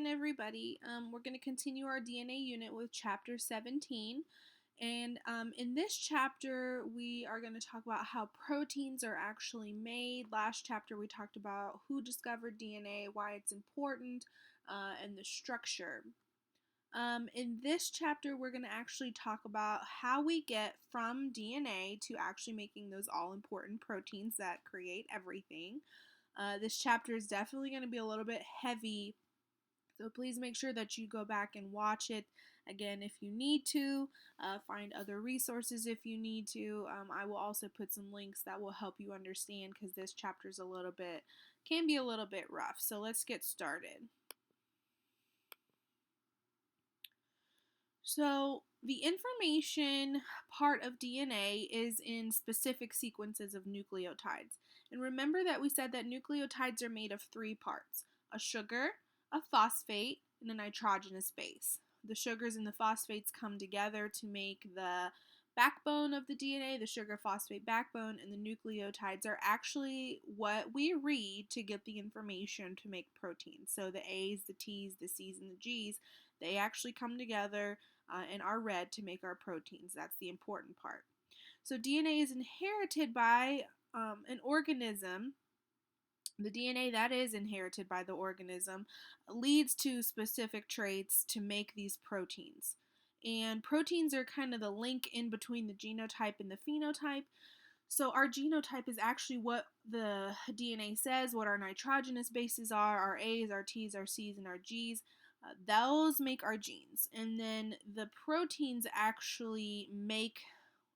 everybody. We're going to continue our DNA unit with chapter 17. And in this chapter, we are going to talk about how proteins are actually made. Last chapter, we talked about who discovered DNA, why it's important, and the structure. In this chapter, we're going to actually talk about how we get from DNA to actually making those all important proteins that create everything. This chapter is definitely going to be a little bit heavy, so please make sure that you go back and watch it again if you need to. Find other resources if you need to. I will also put some links that will help you understand because this chapter is can be a little bit rough. So let's get started. So the information part of DNA is in specific sequences of nucleotides. And remember that we said that nucleotides are made of three parts: a sugar, a phosphate, and a nitrogenous base. The sugars and the phosphates come together to make the backbone of the DNA, the sugar-phosphate backbone, and the nucleotides are actually what we read to get the information to make proteins. So the A's, the T's, the C's, and the G's, they actually come together and are read to make our proteins. That's the important part. So DNA is inherited by an organism. The DNA that is inherited by the organism leads to specific traits to make these proteins. And proteins are kind of the link in between the genotype and the phenotype. So our genotype is actually what the DNA says, what our nitrogenous bases are, our A's, our T's, our C's, and our G's. Those make our genes. And then the proteins actually make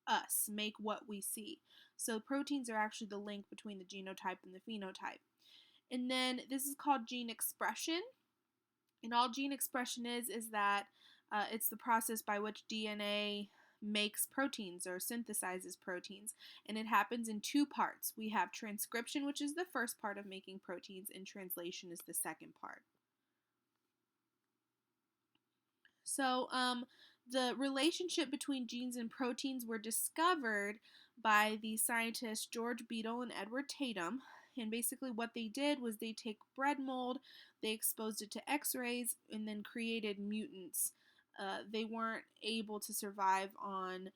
us, make what we see. So proteins are actually the link between the genotype and the phenotype. And then this is called gene expression. And all gene expression is that it's the process by which DNA makes proteins or synthesizes proteins. And it happens in two parts. We have transcription, which is the first part of making proteins, and translation is the second part. So the relationship between genes and proteins were discovered by the scientists George Beadle and Edward Tatum. And basically what they did was they take bread mold, they exposed it to x-rays, and then created mutants. They weren't able to survive on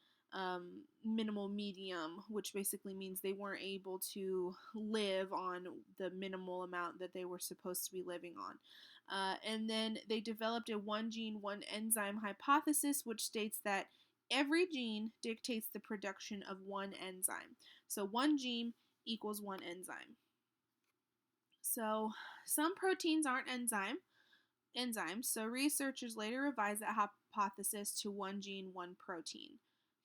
minimal medium, which basically means they weren't able to live on the minimal amount that they were supposed to be living on. And then they developed a one gene, one enzyme hypothesis, which states that every gene dictates the production of one enzyme. So one gene equals one enzyme. So some proteins aren't enzymes, so researchers later revised that hypothesis to one gene, one protein.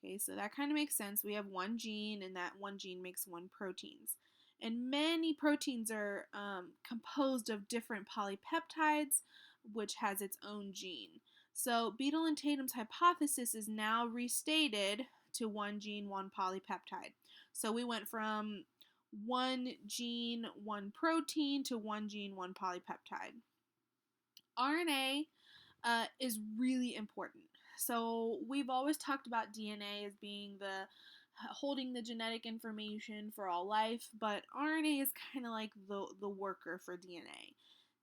Okay, so that kind of makes sense. We have one gene, and that one gene makes one proteins. And many proteins are composed of different polypeptides, which has its own gene. So Beadle and Tatum's hypothesis is now restated to one gene, one polypeptide. So we went from one gene, one protein to one gene, one polypeptide. RNA is really important. So we've always talked about DNA as being the holding the genetic information for all life, but RNA is kind of like the worker for DNA.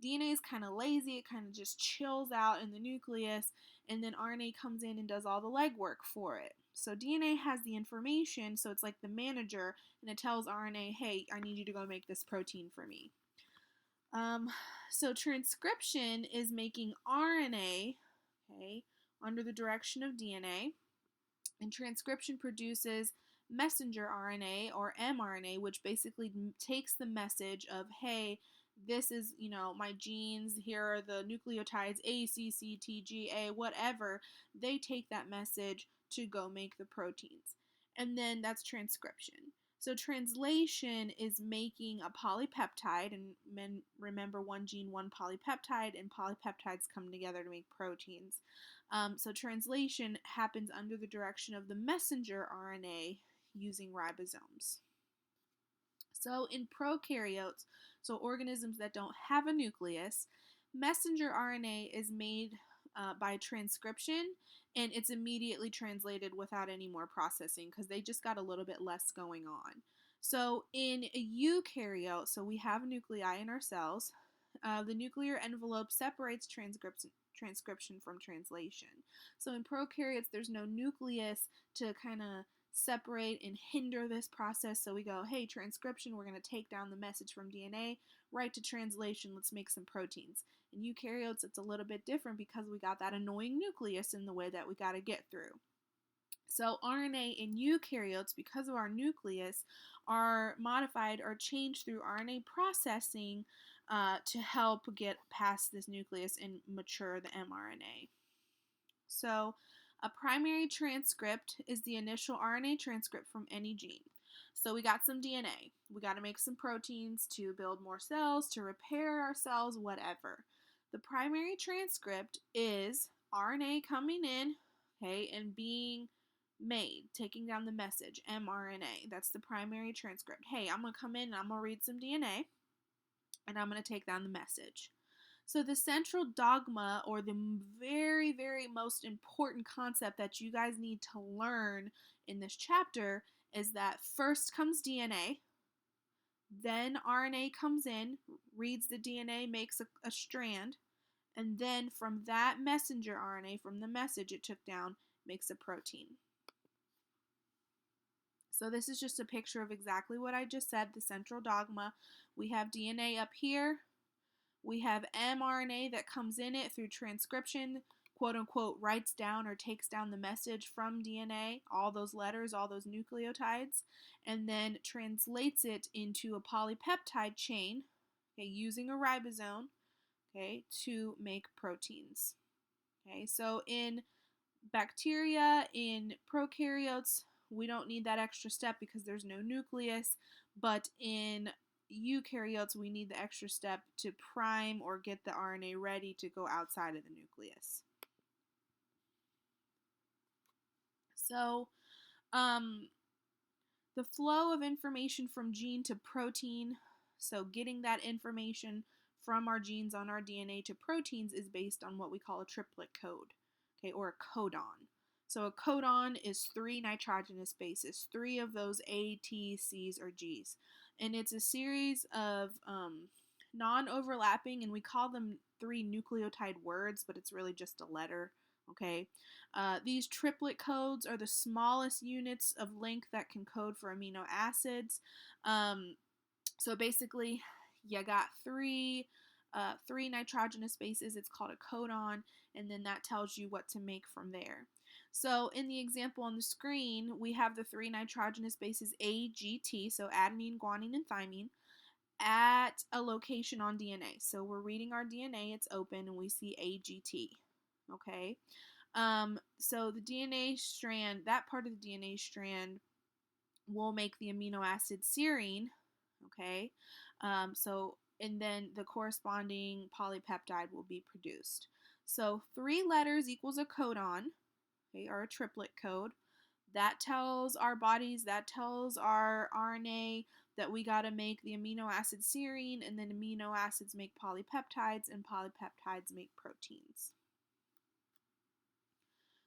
DNA is kind of lazy, it kind of just chills out in the nucleus, and then RNA comes in and does all the legwork for it. So DNA has the information, so it's like the manager, and it tells RNA, hey, I need you to go make this protein for me. So transcription is making RNA, okay, under the direction of DNA, and transcription produces messenger RNA or mRNA, which basically takes the message of, hey, this is, my genes, here are the nucleotides A, C, C, T, G, A, whatever. They take that message to go make the proteins. And then that's transcription. So translation is making a polypeptide, and remember one gene, one polypeptide, and polypeptides come together to make proteins. So translation happens under the direction of the messenger RNA using ribosomes. So in prokaryotes, so organisms that don't have a nucleus, messenger RNA is made by transcription, and it's immediately translated without any more processing because they just got a little bit less going on. So in a eukaryote, so we have nuclei in our cells, the nuclear envelope separates transcription from translation. So in prokaryotes, there's no nucleus to kind of separate and hinder this process. So we go, hey, transcription, we're going to take down the message from DNA, right to translation, let's make some proteins. In eukaryotes, it's a little bit different because we got that annoying nucleus in the way that we got to get through. So RNA in eukaryotes, because of our nucleus, are modified or changed through RNA processing to help get past this nucleus and mature the mRNA. So a primary transcript is the initial RNA transcript from any gene. So we got some DNA. We got to make some proteins to build more cells, to repair our cells, whatever. The primary transcript is RNA coming in, okay, and being made, taking down the message, mRNA. That's the primary transcript. Hey, I'm going to come in and I'm going to read some DNA and I'm going to take down the message. So the central dogma, or the very, very most important concept that you guys need to learn in this chapter, is that first comes DNA, then RNA comes in, reads the DNA, makes a strand, and then from that messenger RNA, from the message it took down, makes a protein. So this is just a picture of exactly what I just said, the central dogma. We have DNA up here. We have mRNA that comes in it through transcription, quote unquote, writes down or takes down the message from DNA, all those letters, all those nucleotides, and then translates it into a polypeptide chain, okay, using a ribosome, okay, to make proteins. Okay, so in bacteria, in prokaryotes, we don't need that extra step because there's no nucleus, but in eukaryotes, we need the extra step to prime or get the RNA ready to go outside of the nucleus. So, the flow of information from gene to protein, so getting that information from our genes on our DNA to proteins, is based on what we call a triplet code, okay, or a codon. So a codon is 3 nitrogenous bases, 3 of those A, T, C's, or G's. And it's a series of non-overlapping, and we call them 3 nucleotide words, but it's really just a letter, okay? These triplet codes are the smallest units of length that can code for amino acids. So basically, you got 3 nitrogenous bases. It's called a codon, and then that tells you what to make from there. So in the example on the screen, we have the 3 nitrogenous bases A, G, T, so adenine, guanine, and thymine, at a location on DNA. So we're reading our DNA, it's open, and we see AGT, okay? So the DNA strand, that part of the DNA strand will make the amino acid serine, okay? And then the corresponding polypeptide will be produced. So 3 letters equals a codon, okay, or a triplet code. That tells our bodies, that tells our RNA that we got to make the amino acid serine, and then amino acids make polypeptides, and polypeptides make proteins.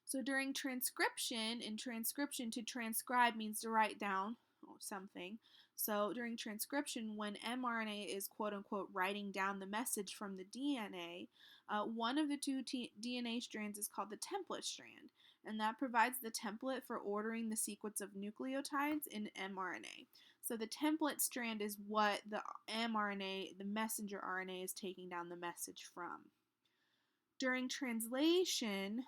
So during transcription, to transcribe means to write down something. So during transcription, when mRNA is quote unquote writing down the message from the DNA, one of the 2 DNA strands is called the template strand, and that provides the template for ordering the sequence of nucleotides in mRNA. So the template strand is what the mRNA, the messenger RNA, is taking down the message from. During translation,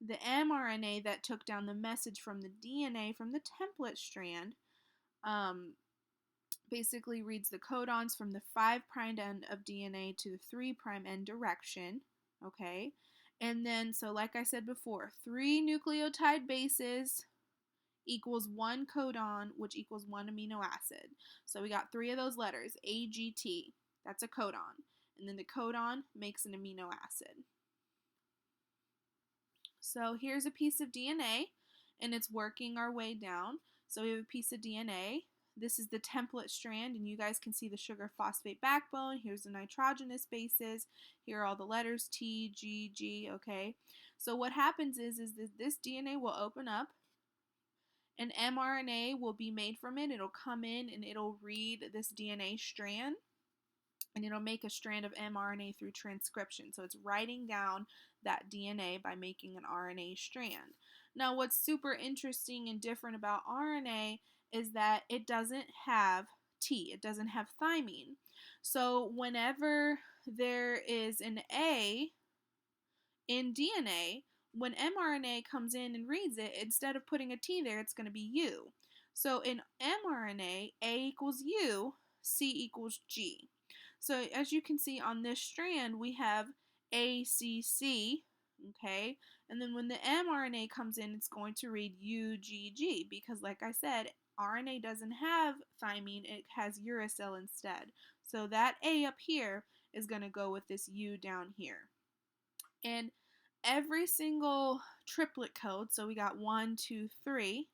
the mRNA that took down the message from the DNA from the template strand basically reads the codons from the 5' end of DNA to the 3' end direction, okay? And then, so like I said before, 3 nucleotide bases equals 1 codon, which equals 1 amino acid. So we got 3 of those letters, AGT, that's a codon. And then the codon makes an amino acid. So here's a piece of DNA, and it's working our way down. So we have a piece of DNA. This is the template strand, and you guys can see the sugar phosphate backbone. Here's the nitrogenous bases. Here are all the letters T, G, G, okay? So what happens is that this DNA will open up, and mRNA will be made from it. It'll come in, and it'll read this DNA strand. and it'll make a strand of mRNA through transcription. So it's writing down that DNA by making an RNA strand. Now, what's super interesting and different about RNA is that it doesn't have T, it doesn't have thymine. So whenever there is an A in DNA, when mRNA comes in and reads it, instead of putting a T there, it's going to be U. So in mRNA, A equals U, C equals G. So as you can see on this strand, we have ACC, okay? And then when the mRNA comes in, it's going to read UGG because, like I said, RNA doesn't have thymine, it has uracil instead. So that A up here is going to go with this U down here. And every single triplet code, so we got 1, 2, 3.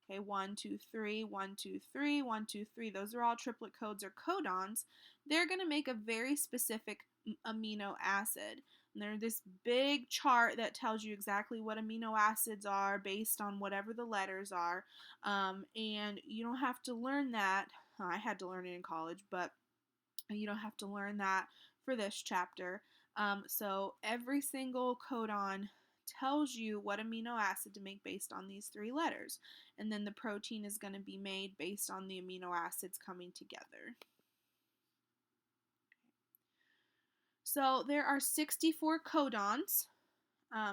Okay, 1, 2, 3, 1, 2, 3, 1, 2, 3. Those are all triplet codes or codons. They're going to make a very specific amino acid. And there's this big chart that tells you exactly what amino acids are based on whatever the letters are. And you don't have to learn that. I had to learn it in college, but you don't have to learn that for this chapter. So every single codon tells you what amino acid to make based on these 3 letters. And then the protein is going to be made based on the amino acids coming together. So there are 64 codons.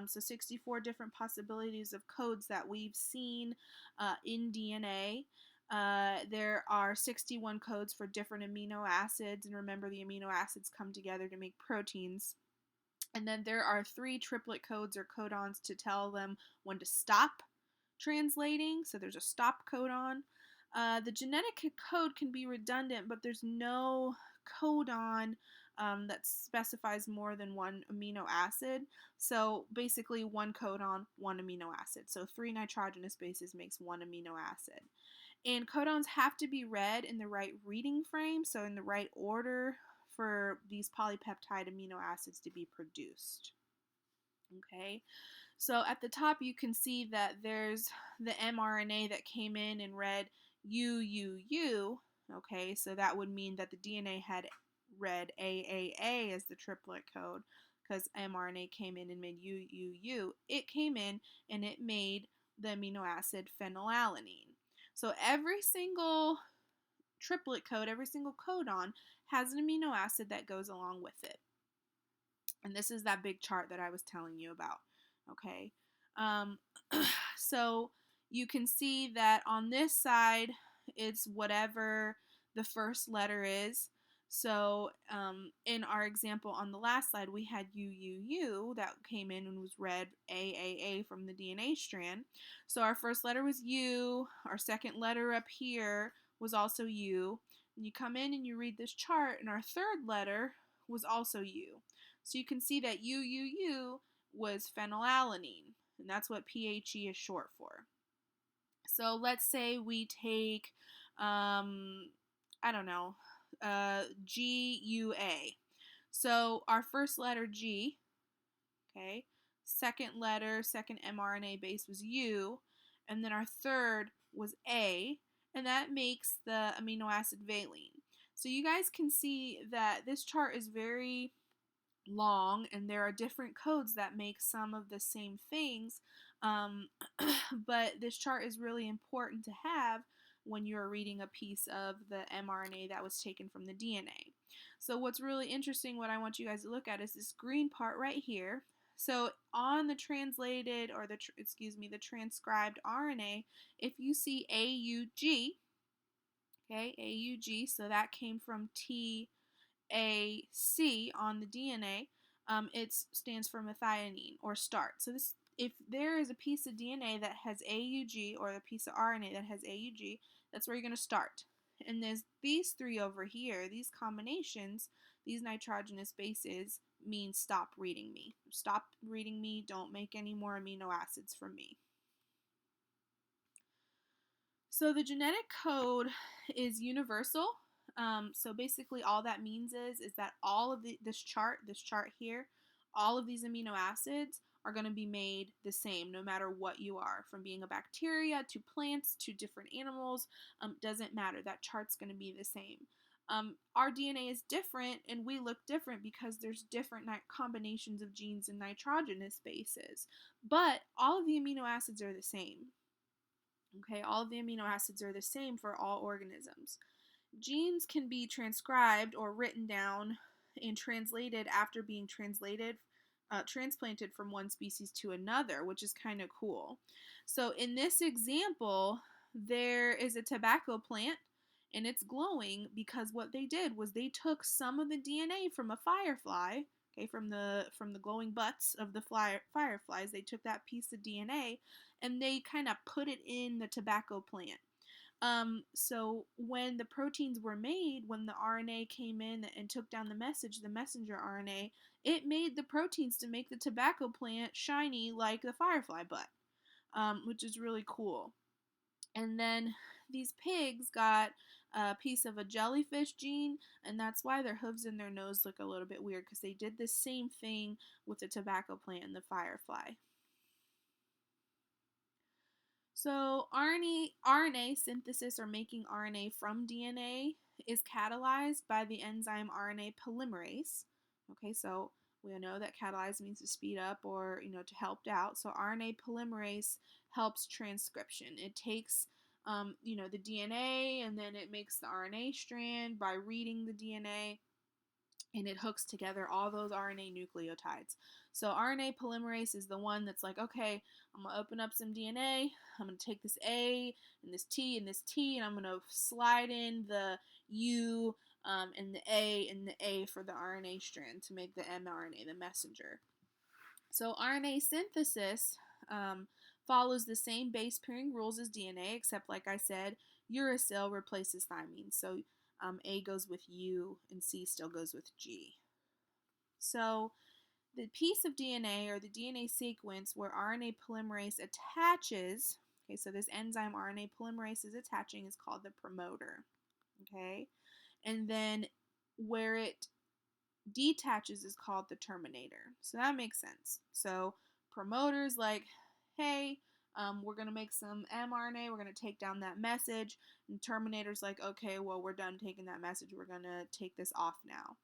So 64 different possibilities of codes that we've seen in DNA. There are 61 codes for different amino acids, and remember the amino acids come together to make proteins. And then there are 3 triplet codes or codons to tell them when to stop translating. So there's a stop codon. The genetic code can be redundant, but there's no codon that specifies more than 1 amino acid. So basically 1 codon, 1 amino acid. So 3 nitrogenous bases makes 1 amino acid. And codons have to be read in the right reading frame, so in the right order for these polypeptide amino acids to be produced. Okay, so at the top you can see that there's the mRNA that came in and read UUU. Okay, so that would mean that the DNA had read AAA as the triplet code because mRNA came in and made UUU. It came in and it made the amino acid phenylalanine. So every single triplet code, every single codon has an amino acid that goes along with it. And this is that big chart that I was telling you about. Okay. So you can see that on this side, it's whatever the first letter is. So in our example on the last slide, we had UUU that came in and was read AAA from the DNA strand. So our first letter was U. Our second letter up here was also U. And you come in and you read this chart, and our third letter was also U. So you can see that UUU was phenylalanine, and that's what PHE is short for. So let's say we take, I don't know, GUA. So our first letter G, okay, second letter, second mRNA base was U, and then our third was A, and that makes the amino acid valine. So you guys can see that this chart is very long, and there are different codes that make some of the same things, but this chart is really important to have when you're reading a piece of the mRNA that was taken from the DNA. So what's really interesting, what I want you guys to look at is this green part right here. So on the translated, or the transcribed RNA, if you see AUG, okay, AUG, so that came from TAC on the DNA, it stands for methionine or start. So this, if there is a piece of DNA that has AUG or a piece of RNA that has AUG, that's where you're going to start. And there's these 3 over here, these combinations, these nitrogenous bases mean stop reading me. Stop reading me, don't make any more amino acids for me. So the genetic code is universal. So basically all that means is that all of this chart here, all of these amino acids are going to be made the same no matter what you are, from being a bacteria to plants to different animals. Doesn't matter, that chart's going to be the same. our DNA is different and we look different because there's different combinations of genes and nitrogenous bases. But all of the amino acids are the same. Okay, all of the amino acids are the same for all organisms. Genes can be transcribed or written down and translated after being transplanted from one species to another, which is kind of cool. So in this example, there is a tobacco plant and it's glowing because what they did was they took some of the DNA from a firefly, okay, from the glowing butts of the fireflies. They took that piece of DNA and they kind of put it in the tobacco plant. So when the proteins were made, when the RNA came in and took down the message, the messenger RNA, it made the proteins to make the tobacco plant shiny like the firefly butt, which is really cool. And then these pigs got a piece of a jellyfish gene, and that's why their hooves and their nose look a little bit weird, because they did the same thing with the tobacco plant and the firefly. So RNA synthesis, or making RNA from DNA, is catalyzed by the enzyme RNA polymerase. Okay, so we know that catalyze means to speed up or to help out. So RNA polymerase helps transcription. It takes the DNA and then it makes the RNA strand by reading the DNA, and it hooks together all those RNA nucleotides. So RNA polymerase is the one that's like, okay, I'm going to open up some DNA, I'm going to take this A and this T and this T, and I'm going to slide in the U and the A for the RNA strand to make the mRNA, the messenger. So RNA synthesis follows the same base pairing rules as DNA, except like I said, uracil replaces thymine. So A goes with U and C still goes with G. So the piece of DNA, or the DNA sequence where RNA polymerase attaches, okay, so this enzyme RNA polymerase is attaching, is called the promoter, okay? And then where it detaches is called the terminator. So that makes sense. So promoter's like, hey, we're going to make some mRNA, we're going to take down that message, and terminator's like, okay, well, we're done taking that message, we're going to take this off now.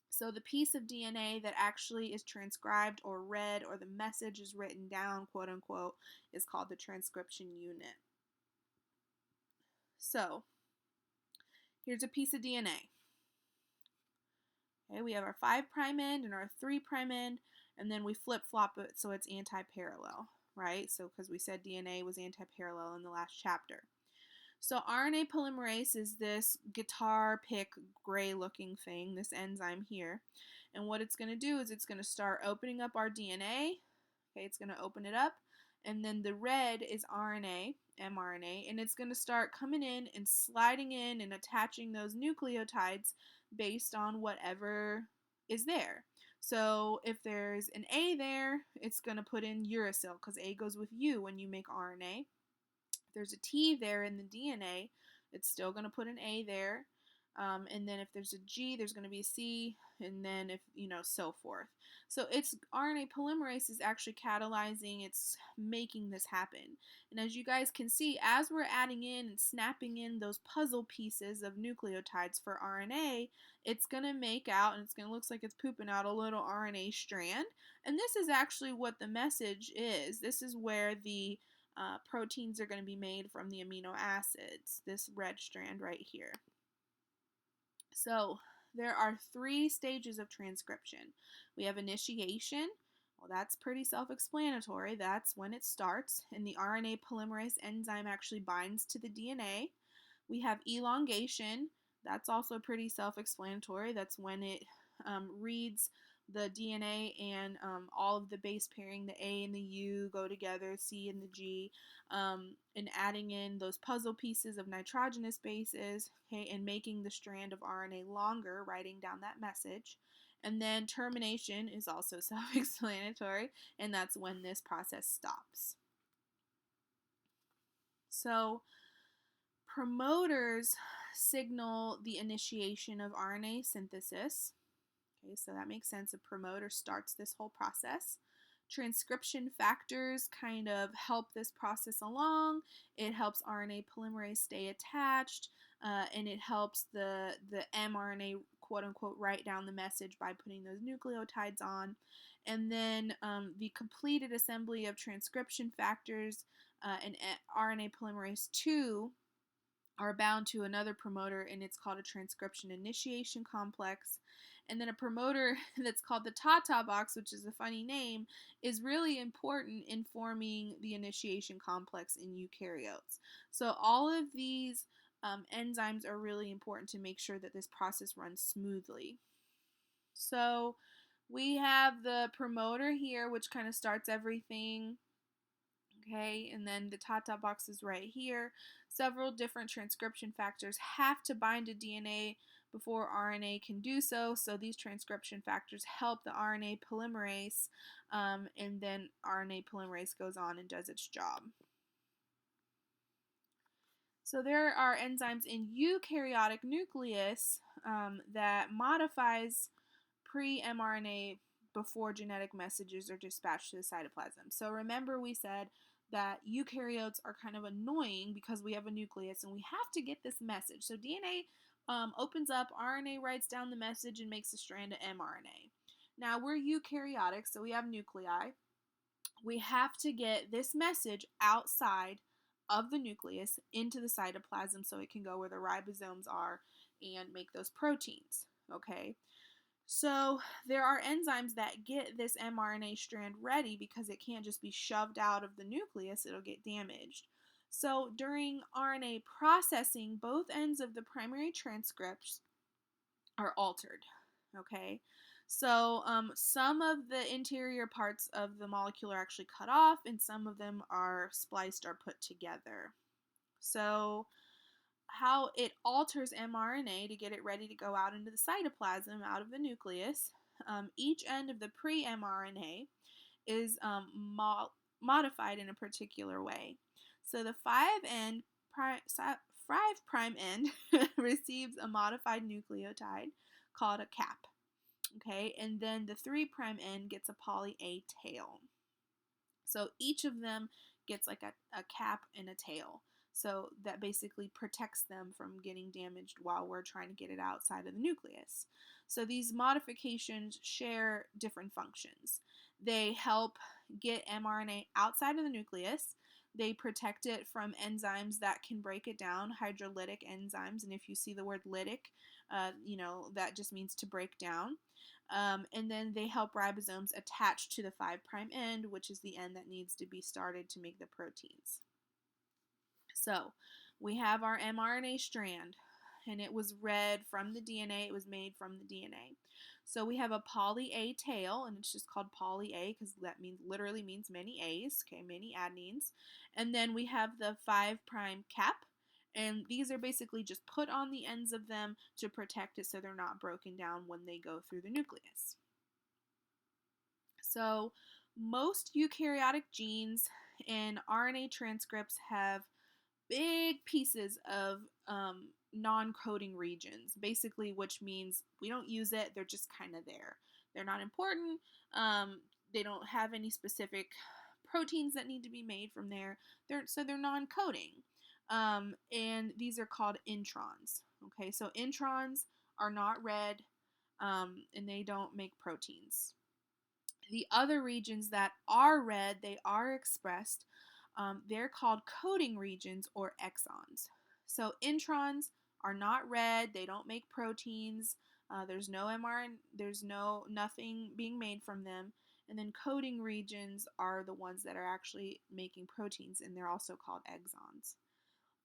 So the piece of DNA that actually is transcribed or read, or the message is written down, quote unquote, is called the transcription unit. So here's a piece of DNA. Okay, we have our 5' end and our 3' end, and then we flip-flop it so it's anti-parallel, right? So because we said DNA was anti-parallel in the last chapter. So RNA polymerase is this guitar pick gray looking thing, this enzyme here. And what it's going to do is it's going to start opening up our DNA. Okay, it's going to open it up. And then the red is RNA, mRNA, and it's going to start coming in and sliding in and attaching those nucleotides based on whatever is there. So if there's an A there, it's going to put in uracil, because A goes with U when you make RNA. If there's a T there in the DNA, it's still going to put an A there. And then if there's a G, there's going to be a C, and then if, so forth. So it's RNA polymerase is actually catalyzing, it's making this happen. And as you guys can see, as we're adding in and snapping in those puzzle pieces of nucleotides for RNA, it's going to make out, and it's going to look like it's pooping out a little RNA strand. And this is actually what the message is. This is where the proteins are going to be made from the amino acids, this red strand right here. So there are 3 stages of transcription. We have initiation. Well, that's pretty self-explanatory. That's when it starts, and the RNA polymerase enzyme actually binds to the DNA. We have elongation. That's also pretty self-explanatory. That's when it reads the DNA and all of the base pairing, the A and the U go together, C and the G, and adding in those puzzle pieces of nitrogenous bases, okay, and making the strand of RNA longer, writing down that message. And then termination is also self-explanatory, and that's when this process stops. So promoters signal the initiation of RNA synthesis. Okay, so that makes sense. A promoter starts this whole process. Transcription factors kind of help this process along. It helps RNA polymerase stay attached. and it helps the mRNA quote unquote write down the message by putting those nucleotides on. And then the completed assembly of transcription factors and RNA polymerase 2 are bound to another promoter, and it's called a transcription initiation complex. And then a promoter that's called the Tata box, which is a funny name, is really important in forming the initiation complex in eukaryotes. So all of these enzymes are really important to make sure that this process runs smoothly. So we have the promoter here, which kind of starts everything. Okay, and then the Tata box is right here. Several different transcription factors have to bind to DNA before RNA can do so. So these transcription factors help the RNA polymerase, and then RNA polymerase goes on and does its job. So there are enzymes in eukaryotic nucleus that modifies pre-mRNA before genetic messages are dispatched to the cytoplasm. So remember we said that eukaryotes are kind of annoying because we have a nucleus and we have to get this message. So DNA opens up, RNA writes down the message and makes a strand of mRNA. Now we're eukaryotic, so we have nuclei. We have to get this message outside of the nucleus into the cytoplasm so it can go where the ribosomes are and make those proteins. Okay, so there are enzymes that get this mRNA strand ready because it can't just be shoved out of the nucleus, it'll get damaged. So during RNA processing, both ends of the primary transcripts are altered. Okay, so some of the interior parts of the molecule are actually cut off and some of them are spliced or put together. So how it alters mRNA to get it ready to go out into the cytoplasm, out of the nucleus. Each end of the pre-mRNA is modified in a particular way. So the 5' end receives a modified nucleotide called a cap. Okay, and then the 3' end gets a poly A tail. So each of them gets like a cap and a tail. So that basically protects them from getting damaged while we're trying to get it outside of the nucleus. So these modifications share different functions. They help get mRNA outside of the nucleus. They protect it from enzymes that can break it down, hydrolytic enzymes. And if you see the word lytic, that just means to break down. And then they help ribosomes attach to the 5' end, which is the end that needs to be started to make the proteins. So we have our mRNA strand, and it was read from the DNA. It was made from the DNA. So we have a poly A tail, and it's just called poly A because that literally means many A's, okay, many adenines. And then we have the 5' cap, and these are basically just put on the ends of them to protect it so they're not broken down when they go through the nucleus. So most eukaryotic genes and RNA transcripts have big pieces of non-coding regions, basically, which means we don't use it, they're just kind of there. They're not important, they don't have any specific proteins that need to be made from there, so they're non-coding. And these are called introns. Okay, so introns are not read, and they don't make proteins. The other regions that are read, they are expressed, they're called coding regions or exons. So introns are not read, they don't make proteins, there's no mRNA, there's nothing being made from them. And then coding regions are the ones that are actually making proteins, and they're also called exons.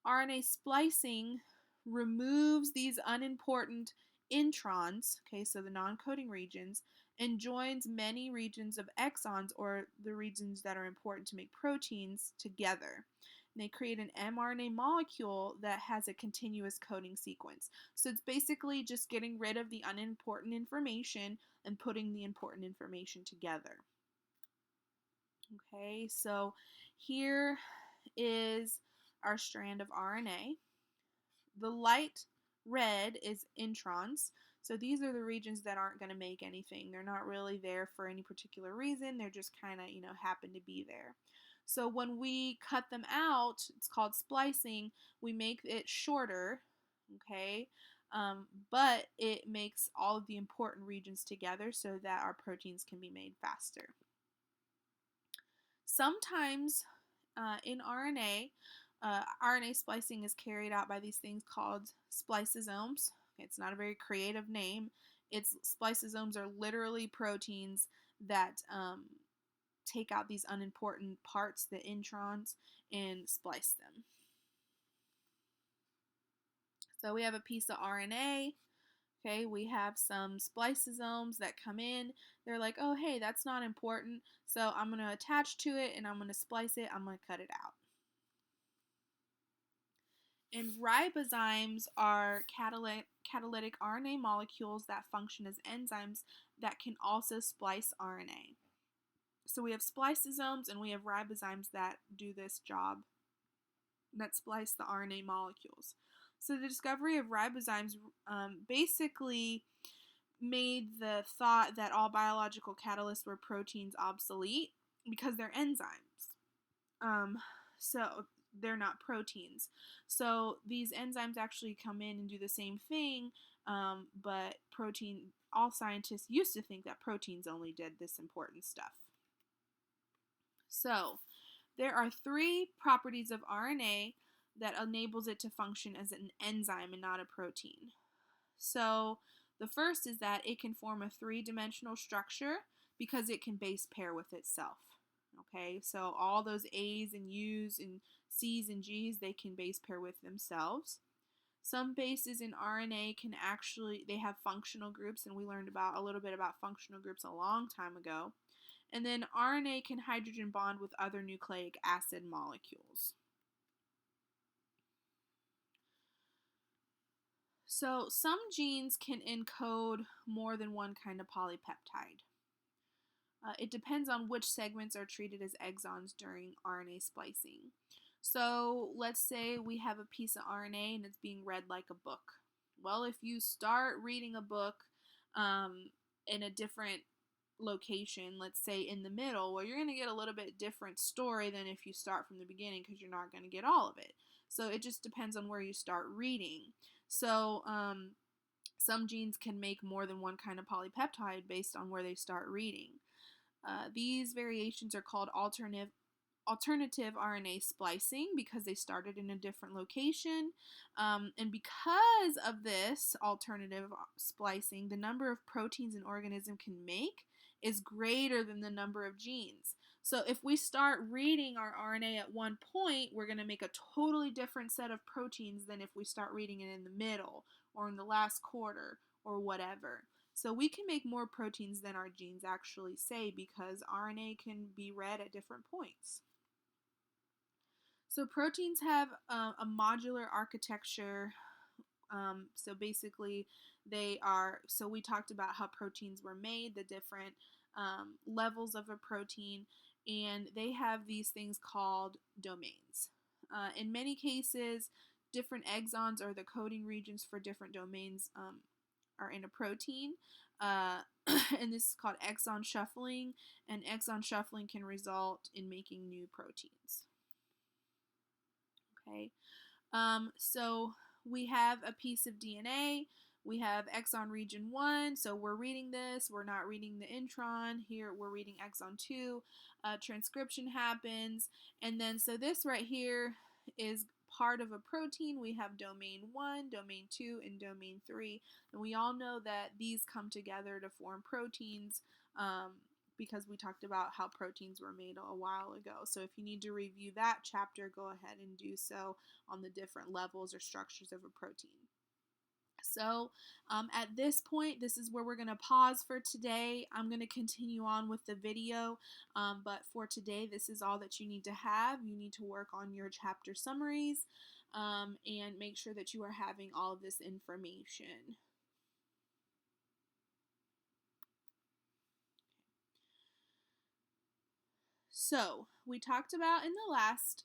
RNA splicing removes these unimportant introns, okay, so the non-coding regions, and joins many regions of exons, or the regions that are important to make proteins, together. And they create an mRNA molecule that has a continuous coding sequence. So it's basically just getting rid of the unimportant information and putting the important information together. Okay, so here is our strand of RNA. The light red is introns. So these are the regions that aren't going to make anything. They're not really there for any particular reason. They're just kind of, happen to be there. So when we cut them out, it's called splicing, we make it shorter, okay? But it makes all of the important regions together so that our proteins can be made faster. Sometimes in RNA, RNA splicing is carried out by these things called spliceosomes. It's not a very creative name. Spliceosomes are literally proteins that take out these unimportant parts, the introns, and splice them. So we have a piece of RNA. Okay, we have some spliceosomes that come in. They're like, oh, hey, that's not important, so I'm going to attach to it and I'm going to splice it. I'm going to cut it out. And ribozymes are catalytic RNA molecules that function as enzymes that can also splice RNA. So we have spliceosomes and we have ribozymes that do this job, that splice the RNA molecules. So the discovery of ribozymes basically made the thought that all biological catalysts were proteins obsolete because they're enzymes. So they're not proteins. So these enzymes actually come in and do the same thing, but all scientists used to think that proteins only did this important stuff. So there are 3 properties of RNA that enables it to function as an enzyme and not a protein. So the first is that it can form a 3-dimensional structure because it can base pair with itself. Okay, so all those A's and U's and C's and G's, they can base pair with themselves. Some bases in RNA they have functional groups, and we learned a little bit about functional groups a long time ago. And then RNA can hydrogen bond with other nucleic acid molecules. So some genes can encode more than one kind of polypeptide. It depends on which segments are treated as exons during RNA splicing. So let's say we have a piece of RNA and it's being read like a book. Well, if you start reading a book in a different location, let's say in the middle, well, you're going to get a little bit different story than if you start from the beginning because you're not going to get all of it. So it just depends on where you start reading. So some genes can make more than one kind of polypeptide based on where they start reading. These variations are called alternative RNA splicing because they started in a different location. And because of this alternative splicing, the number of proteins an organism can make is greater than the number of genes. So if we start reading our RNA at one point, we're going to make a totally different set of proteins than if we start reading it in the middle or in the last quarter or whatever. So we can make more proteins than our genes actually say because RNA can be read at different points. So proteins have a modular architecture. So basically so we talked about how proteins were made, the different levels of a protein, and they have these things called domains. In many cases, different exons or the coding regions for different domains are in a protein, and this is called exon shuffling, and exon shuffling can result in making new proteins. Okay, so we have a piece of DNA. We have exon region 1, so we're reading this, we're not reading the intron. Here we're reading exon 2. Transcription happens, and then so this right here is part of a protein. We have domain 1, domain 2, and domain 3, and we all know that these come together to form proteins because we talked about how proteins were made a while ago. So if you need to review that chapter, go ahead and do so on the different levels or structures of a protein. So at this point, this is where we're going to pause for today. I'm going to continue on with the video, but for today, this is all that you need to have. You need to work on your chapter summaries and make sure that you are having all of this information. So we talked about in the last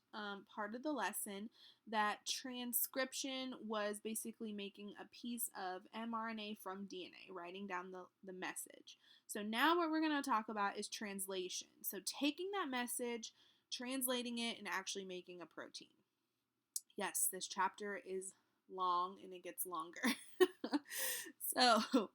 part of the lesson that transcription was basically making a piece of mRNA from DNA, writing down the message. So now what we're going to talk about is translation. So taking that message, translating it, and actually making a protein. Yes, this chapter is long and it gets longer. So,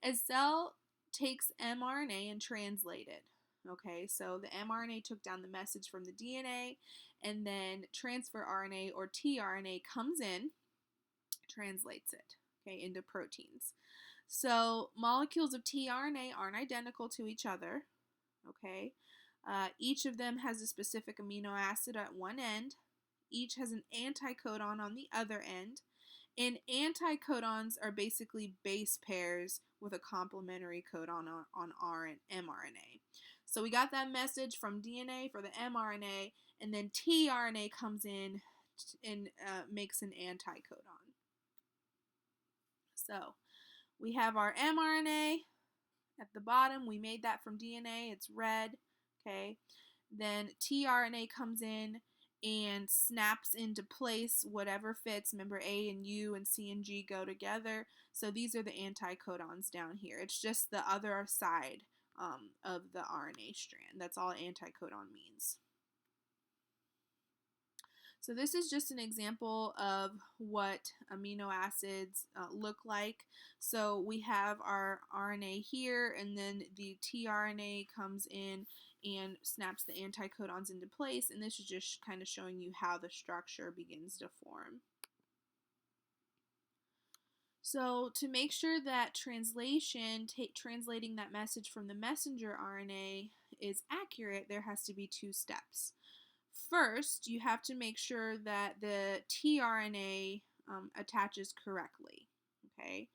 a cell takes mRNA and translates it. Okay, so the mRNA took down the message from the DNA, and then transfer RNA or tRNA comes in, translates it, okay, into proteins. So molecules of tRNA aren't identical to each other, okay? Each of them has a specific amino acid at one end. Each has an anticodon on the other end. And anticodons are basically base pairs with a complementary codon on mRNA. So we got that message from DNA for the mRNA, and then tRNA comes in and makes an anticodon. So we have our mRNA at the bottom. We made that from DNA. It's red. Okay. Then tRNA comes in and snaps into place whatever fits. Remember, A and U and C and G go together. So these are the anticodons down here. It's just the other side of the RNA strand. That's all anticodon means. So this is just an example of what amino acids look like. So we have our RNA here, and then the tRNA comes in and snaps the anticodons into place, and this is just kind of showing you how the structure begins to form. So to make sure that translating that message from the messenger RNA is accurate, there has to be two steps. First, you have to make sure that the tRNA attaches correctly, okay?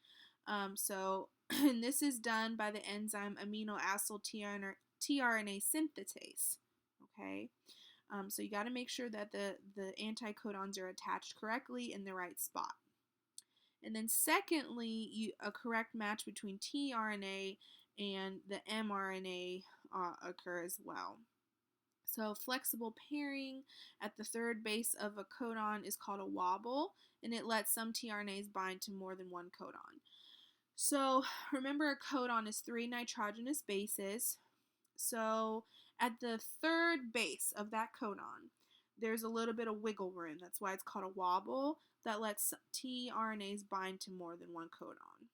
And this is done by the enzyme amino acyl tRNA synthetase, okay? So you got to make sure that the anticodons are attached correctly in the right spot. And then secondly, a correct match between tRNA and the mRNA occur as well. So flexible pairing at the third base of a codon is called a wobble, and it lets some tRNAs bind to more than one codon. So remember, a codon is 3 nitrogenous bases. So at the third base of that codon, there's a little bit of wiggle room. That's why it's called a wobble, that lets tRNAs bind to more than one codon.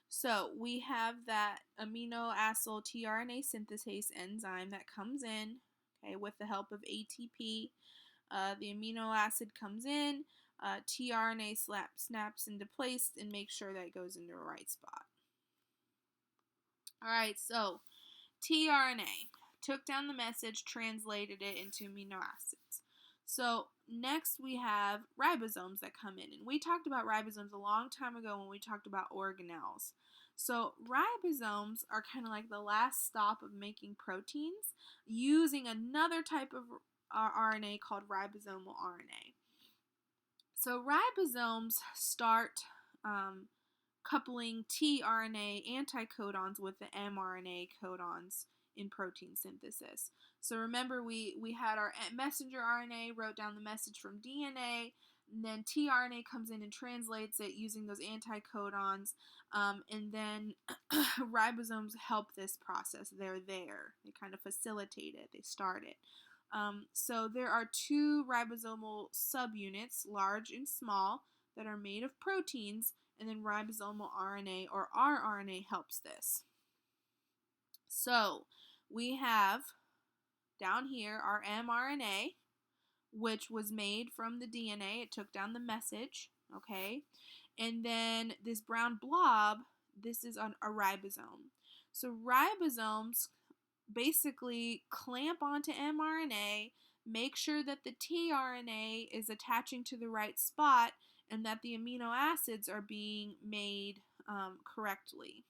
So we have that amino acyl tRNA synthetase enzyme that comes in, okay, with the help of ATP. The amino acid comes in, tRNA snaps into place and makes sure that it goes into the right spot. All right, so tRNA took down the message, translated it into amino acids. So next we have ribosomes that come in, and we talked about ribosomes a long time ago when we talked about organelles. So ribosomes are kind of like the last stop of making proteins using another type of RNA called ribosomal RNA. So ribosomes start coupling tRNA anticodons with the mRNA codons in protein synthesis. So remember, we had our messenger RNA, wrote down the message from DNA, and then tRNA comes in and translates it using those anticodons, and then ribosomes help this process. They're there. They kind of facilitate it. They start it. So there are two ribosomal subunits, large and small, that are made of proteins, and then ribosomal RNA or rRNA helps this. So we have down here our mRNA, which was made from the DNA. It took down the message, okay? And then this brown blob, this is a ribosome. So ribosomes basically clamp onto mRNA, make sure that the tRNA is attaching to the right spot, and that the amino acids are being made correctly.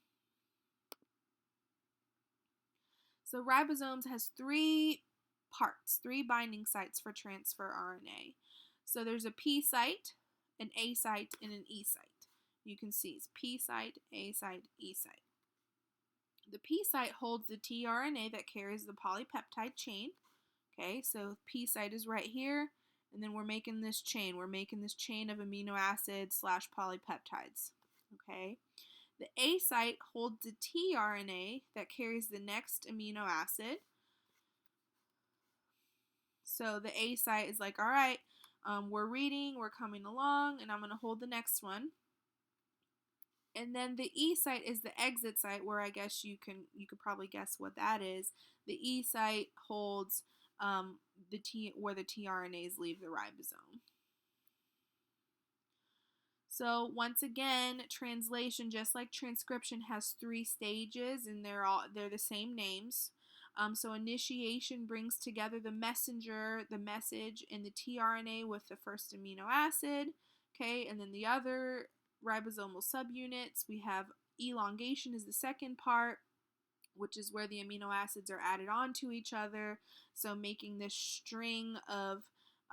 So ribosomes has 3 parts, 3 binding sites for transfer RNA. So there's a P site, an A site, and an E site. You can see it's P site, A site, E site. The P site holds the tRNA that carries the polypeptide chain. Okay, so P site is right here, and then we're making this chain. We're making this chain of amino acids / polypeptides. Okay. The A site holds the tRNA that carries the next amino acid. So the A site is like, all right, We're reading, we're coming along, and I'm going to hold the next one. And then the E site is the exit site, where I guess you could probably guess what that is. The E site holds where the tRNAs leave the ribosome. So once again, translation, just like transcription, has 3 stages, and they're the same names. So initiation brings together the messenger, the message, and the tRNA with the first amino acid. Okay, and then the other ribosomal subunits, we have elongation is the second part, which is where the amino acids are added onto each other, so making this string of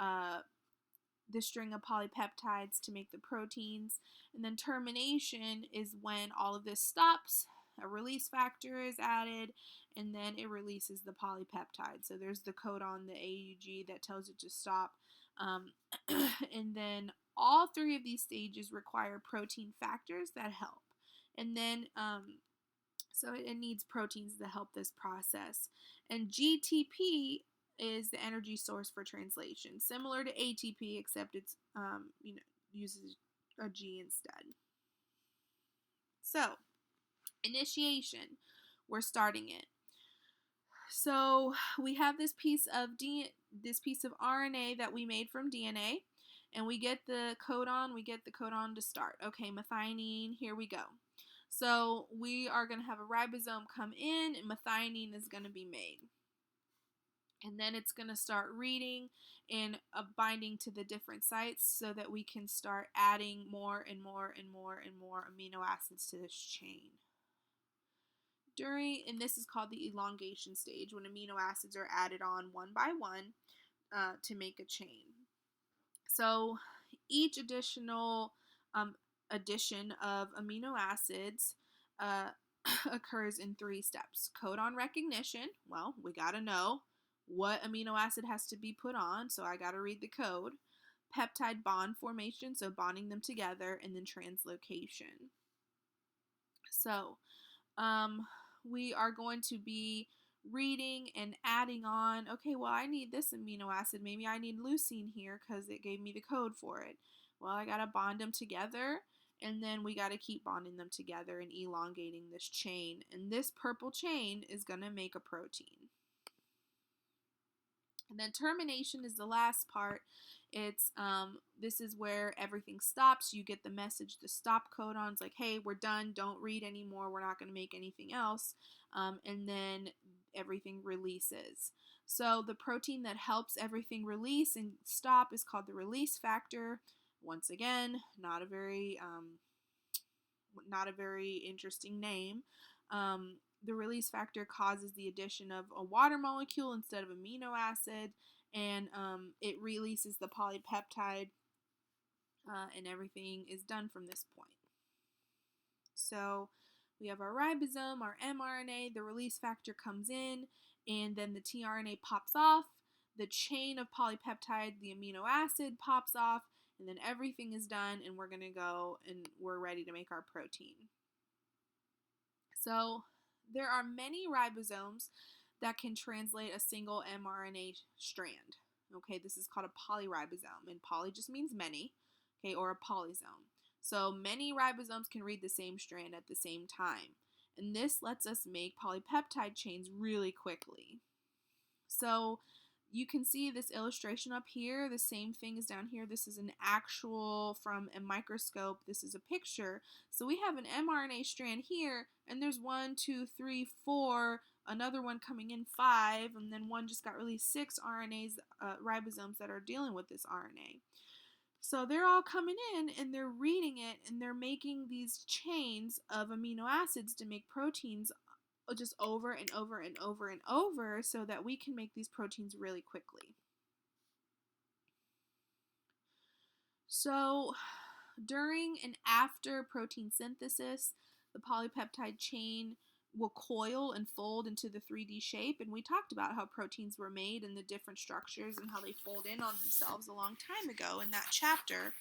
polypeptides to make the proteins. And then termination is when all of this stops, a release factor is added, and then it releases the polypeptide. So there's the codon, the AUG, that tells it to stop. And then all 3 of these stages require protein factors that help. And then so it needs proteins to help this process. And GTP is the energy source for translation, similar to ATP, except it's uses a G instead. So initiation, we're starting it. So we have this piece of RNA that we made from DNA, and we get the codon to start. Okay, methionine, here we go. So we are going to have a ribosome come in, and methionine is going to be made. And then it's going to start reading and binding to the different sites so that we can start adding more and more and more and more amino acids to this chain. And this is called the elongation stage, when amino acids are added on one by one to make a chain. So each additional addition of amino acids occurs in 3 steps. Codon recognition, well, we got to know what amino acid has to be put on, so I got to read the code. Peptide bond formation, so bonding them together, and then translocation. So we are going to be reading and adding on, okay, well, I need this amino acid. Maybe I need leucine here because it gave me the code for it. Well, I got to bond them together, and then we got to keep bonding them together and elongating this chain. And this purple chain is going to make a protein. And then termination is the last part. It's this is where everything stops. You get the message, the stop codons, like, hey, we're done. Don't read anymore. We're not going to make anything else. And then everything releases. So the protein that helps everything release and stop is called the release factor. Once again, not a very interesting name. The release factor causes the addition of a water molecule instead of amino acid, and it releases the polypeptide, and everything is done from this point. So we have our ribosome, our mRNA, the release factor comes in, and then the tRNA pops off, the chain of polypeptide, the amino acid pops off, and then everything is done, and we're going to go and we're ready to make our protein. So there are many ribosomes that can translate a single mRNA strand. Okay, this is called a polyribosome, and poly just means many, okay, or a polysome. So many ribosomes can read the same strand at the same time, and this lets us make polypeptide chains really quickly. So you can see this illustration up here. The same thing is down here. This is an actual from a microscope. This is a picture. So we have an mRNA strand here, and there's 1, 2, 3, 4, another one coming in 5, and then one just got released 6 ribosomes that are dealing with this RNA. So they're all coming in, and they're reading it, and they're making these chains of amino acids to make proteins just over and over and over and over so that we can make these proteins really quickly. So during and after protein synthesis, the polypeptide chain will coil and fold into the 3D shape, and we talked about how proteins were made and the different structures and how they fold in on themselves a long time ago in that chapter.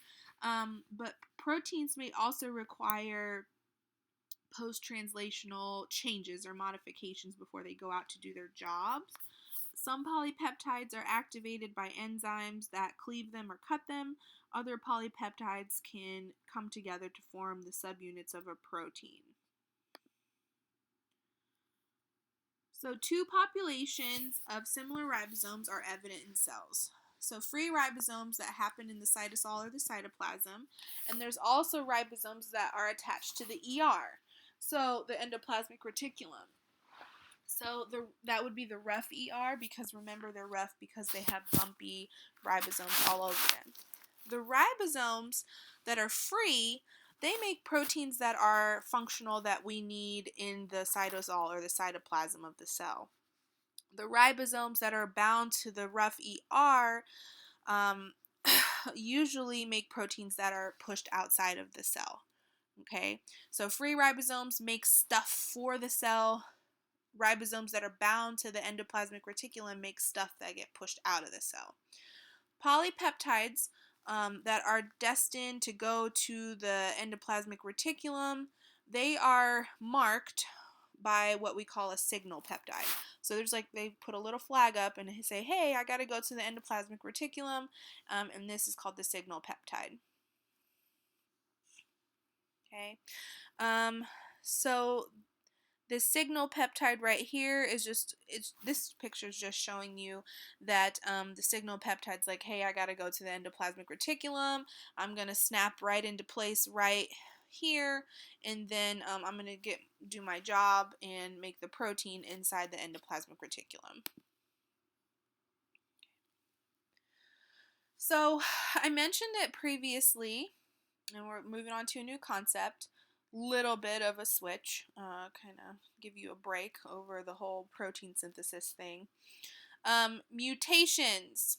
But proteins may also require post-translational changes or modifications before they go out to do their jobs. Some polypeptides are activated by enzymes that cleave them or cut them. Other polypeptides can come together to form the subunits of a protein. So two populations of similar ribosomes are evident in cells. So free ribosomes that happen in the cytosol or the cytoplasm, and there's also ribosomes that are attached to the ER, so the endoplasmic reticulum. So that would be the rough ER, because remember they're rough because they have bumpy ribosomes all over them. The ribosomes that are free, they make proteins that are functional that we need in the cytosol or the cytoplasm of the cell. The ribosomes that are bound to the rough ER usually make proteins that are pushed outside of the cell. Okay, so free ribosomes make stuff for the cell. Ribosomes that are bound to the endoplasmic reticulum make stuff that get pushed out of the cell. Polypeptides that are destined to go to the endoplasmic reticulum, they are marked by what we call a signal peptide. So there's like, they put a little flag up and say, hey, I got to go to the endoplasmic reticulum, and this is called the signal peptide. Okay, so this signal peptide right here is just, this picture is just showing you that the signal peptide's like, hey, I got to go to the endoplasmic reticulum. I'm going to snap right into place right here, and then I'm going to do my job and make the protein inside the endoplasmic reticulum. So I mentioned it previously, and we're moving on to a new concept. Little bit of a switch, kind of give you a break over the whole protein synthesis thing. Mutations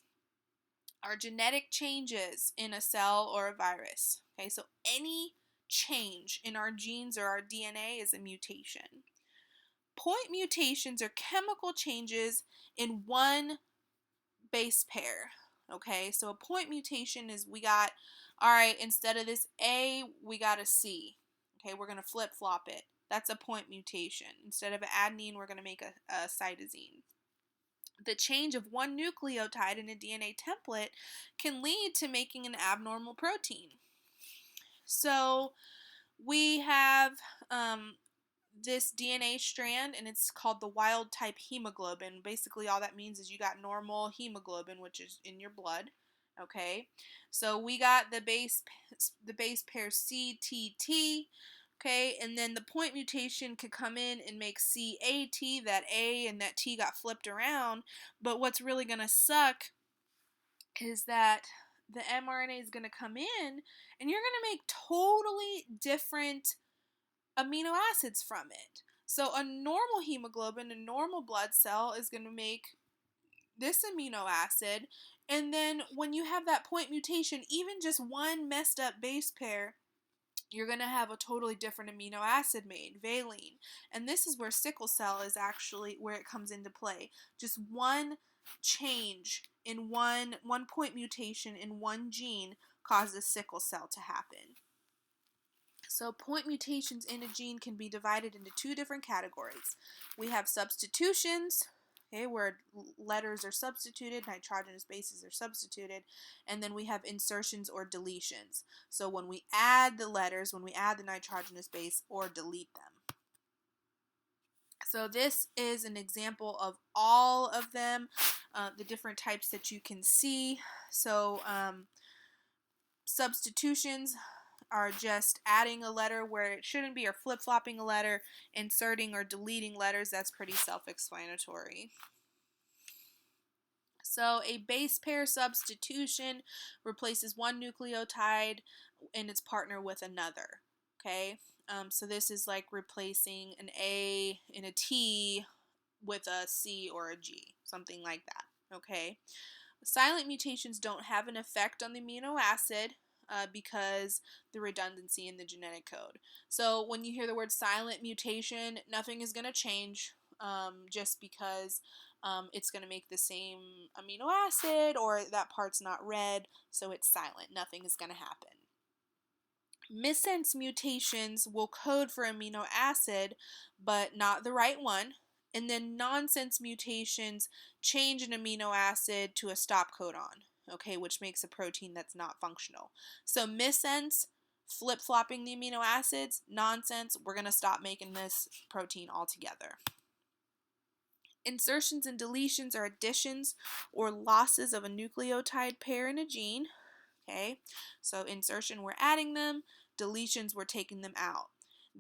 are genetic changes in a cell or a virus. Okay, so any change in our genes or our DNA is a mutation. Point mutations are chemical changes in one base pair. Okay, so a point mutation is, we got, all right, instead of this A, we got a C. Okay, we're going to flip-flop it. That's a point mutation. Instead of an adenine, we're going to make a cytosine. The change of one nucleotide in a DNA template can lead to making an abnormal protein. So we have this DNA strand, and it's called the wild type hemoglobin. Basically all that means is you got normal hemoglobin, which is in your blood. Okay, so we got the base pair CTT. Okay, and then the point mutation could come in and make CAT. That A and that T got flipped around, but what's really going to suck is that the mRNA is going to come in and you're going to make totally different amino acids from it. So a normal hemoglobin, a normal blood cell, is going to make this amino acid, and then when you have that point mutation, even just one messed up base pair, you're going to have a totally different amino acid made, valine. And this is where sickle cell is actually where it comes into play. Just one change in one point mutation in one gene causes sickle cell to happen. So point mutations in a gene can be divided into two different categories. We have substitutions, okay, where letters are substituted, nitrogenous bases are substituted, and then we have insertions or deletions. So when we add the letters, when we add the nitrogenous base or delete them. So this is an example of all of them, the different types that you can see. So substitutions are just adding a letter where it shouldn't be, or flip-flopping a letter, inserting or deleting letters. That's pretty self-explanatory. So a base pair substitution replaces one nucleotide and its partner with another. Okay, so this is like replacing an A and a T with a C or a G, something like that. Okay, silent mutations don't have an effect on the amino acid because the redundancy in the genetic code. So when you hear the word silent mutation, nothing is going to change just because it's going to make the same amino acid, or that part's not read, so it's silent. Nothing is going to happen. Missense mutations will code for amino acid, but not the right one, And then nonsense mutations change an amino acid to a stop codon, okay, which makes a protein that's not functional. So missense, flip-flopping the amino acids. Nonsense, we're going to stop making this protein altogether. Insertions and deletions are additions or losses of a nucleotide pair in a gene. Okay, so insertion, we're adding them. Deletions, we're taking them out.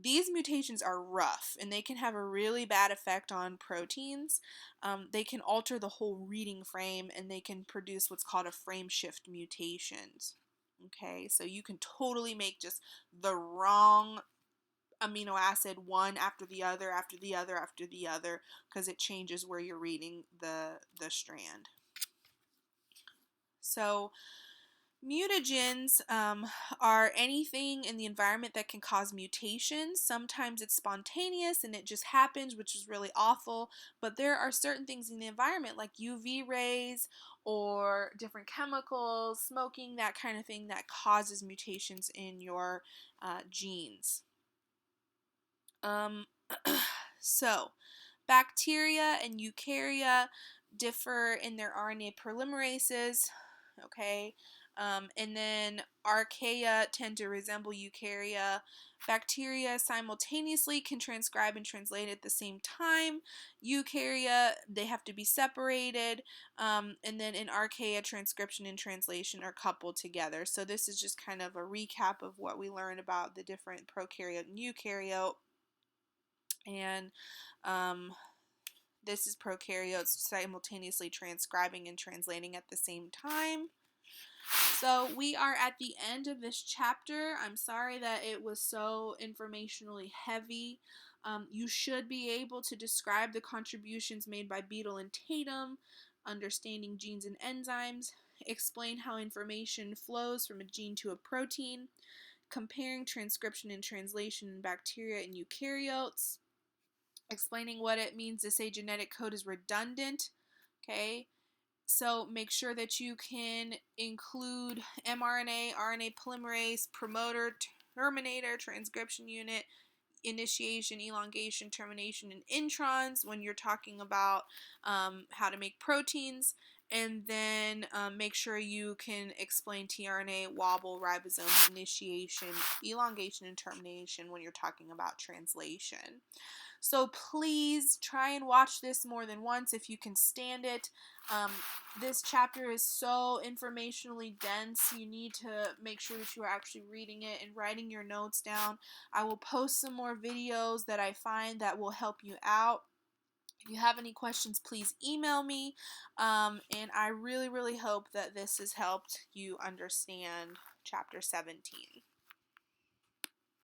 These mutations are rough and they can have a really bad effect on proteins. They can alter the whole reading frame and they can produce what's called a frame shift mutations. Okay, so you can totally make just the wrong amino acid one after the other, after the other, after the other, because it changes where you're reading the strand. So mutagens are anything in the environment that can cause mutations. Sometimes it's spontaneous and it just happens, which is really awful, but there are certain things in the environment like UV rays or different chemicals, smoking, that kind of thing that causes mutations in your genes. So, bacteria and eukarya differ in their RNA polymerases, okay? And then archaea tend to resemble eukarya. Bacteria simultaneously can transcribe and translate at the same time. Eukarya, they have to be separated. And then in archaea, transcription and translation are coupled together. So this is just kind of a recap of what we learned about the different prokaryote and eukaryote. And this is prokaryotes simultaneously transcribing and translating at the same time. So we are at the end of this chapter. I'm sorry that it was so informationally heavy. You should be able to describe the contributions made by Beadle and Tatum, understanding genes and enzymes, explain how information flows from a gene to a protein, comparing transcription and translation in bacteria and eukaryotes, explaining what it means to say genetic code is redundant, okay? So make sure that you can include mRNA, RNA polymerase, promoter, terminator, transcription unit, initiation, elongation, termination, and introns when you're talking about how to make proteins. And then make sure you can explain tRNA, wobble, ribosome, initiation, elongation, and termination when you're talking about translation. So please try and watch this more than once if you can stand it. This chapter is so informationally dense. You need to make sure that you are actually reading it and writing your notes down. I will post some more videos that I find that will help you out. If you have any questions, please email me. And I really, really hope that this has helped you understand Chapter 17.